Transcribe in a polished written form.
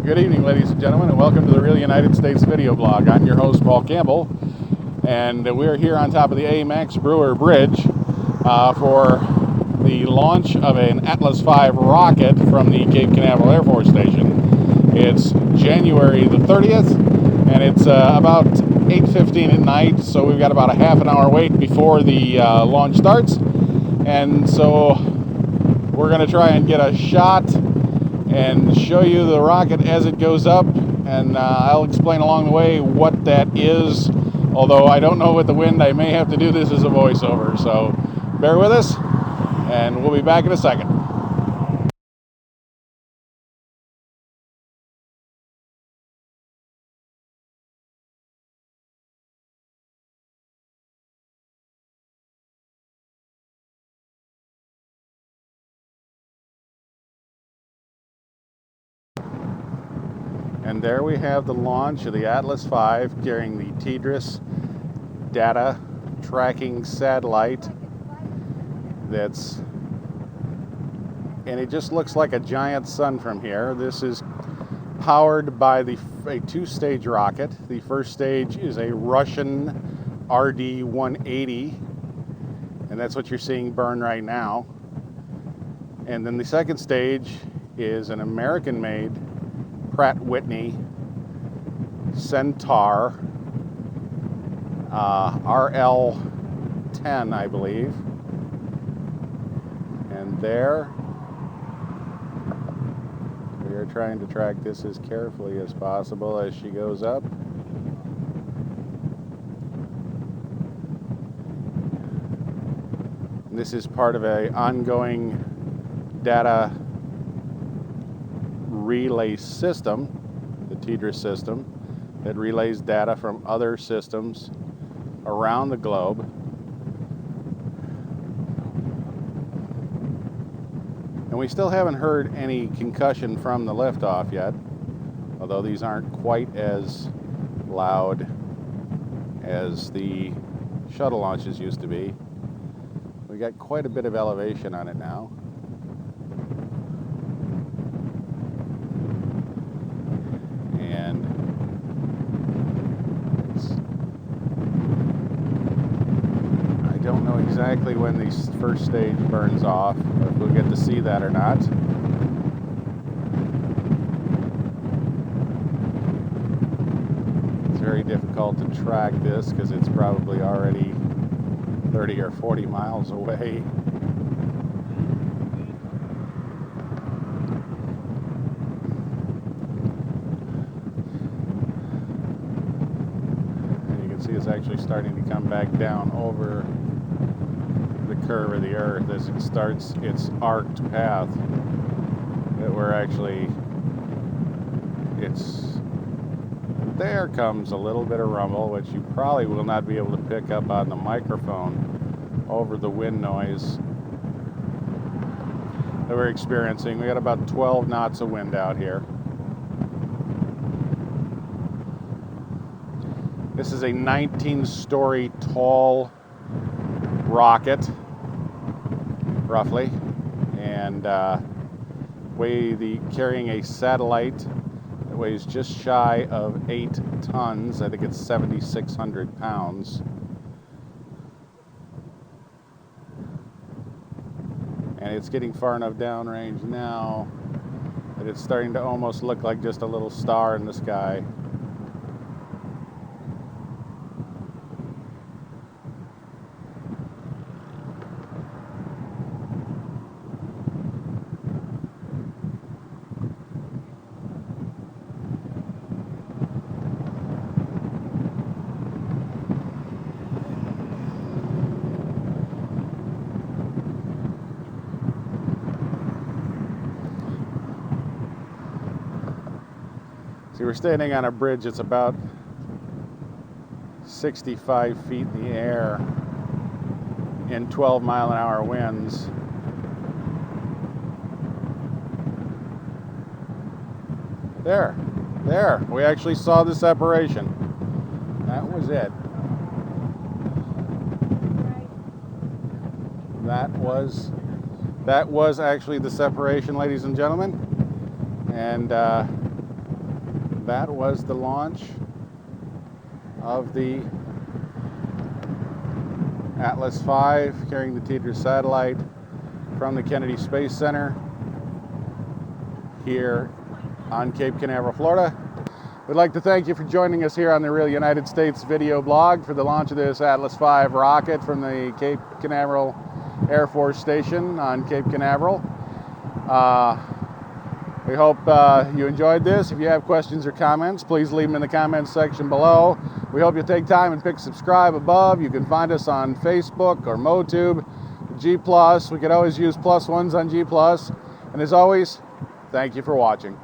Good evening, ladies and gentlemen, and welcome to the Real United States video blog. I'm your host, Paul Campbell, and we're here on top of the A. Max Brewer Bridge for the launch of an Atlas V rocket from the Cape Canaveral Air Force Station. It's January the 30th, and it's about 8:15 at night, so we've got about a half an hour wait before the launch starts. And so we're going to try and get a shot and show you the rocket as it goes up, and I'll explain along the way what that is. Although I don't know with the wind, I may have to do this as a voiceover, so bear with us, and we'll be back in a second. And there we have the launch of the Atlas V carrying the TDRS data tracking satellite. And it just looks like a giant sun from here. This is powered by a two-stage rocket. The first stage is a Russian RD-180, and that's what you're seeing burn right now. And then the second stage is an American-made Pratt Whitney Centaur RL-10, I believe. And there, we are trying to track this as carefully as possible as she goes up. And this is part of an ongoing data relay system, the TDRS system, that relays data from other systems around the globe. And we still haven't heard any concussion from the liftoff yet, although these aren't quite as loud as the shuttle launches used to be. We got quite a bit of elevation on it now. Exactly when the first stage burns off, if we'll get to see that or not. It's very difficult to track this because it's probably already 30 or 40 miles away. And you can see it's actually starting to come back down over the curve of the Earth as it starts its arced path. That we're actually, there comes a little bit of rumble, which you probably will not be able to pick up on the microphone over the wind noise that we're experiencing. We got about 12 knots of wind out here. This is a 19-story tall rocket, roughly, and carrying a satellite that weighs just shy of 8 tons. I think it's 7,600 pounds. And it's getting far enough downrange now that it's starting to almost look like just a little star in the sky. See, we're standing on a bridge that's about 65 feet in the air in 12-mile-an-hour winds. There, we actually saw the separation. That was it. That was actually the separation, ladies and gentlemen. And that was the launch of the Atlas V carrying the TDRS satellite from the Kennedy Space Center here on Cape Canaveral, Florida. We'd like to thank you for joining us here on the Real United States video blog for the launch of this Atlas V rocket from the Cape Canaveral Air Force Station on Cape Canaveral. We hope you enjoyed this. If you have questions or comments, please leave them in the comments section below. We hope you take time and pick subscribe above. You can find us on Facebook or MoTube, G+. We could always use +1s on G+. And as always, thank you for watching.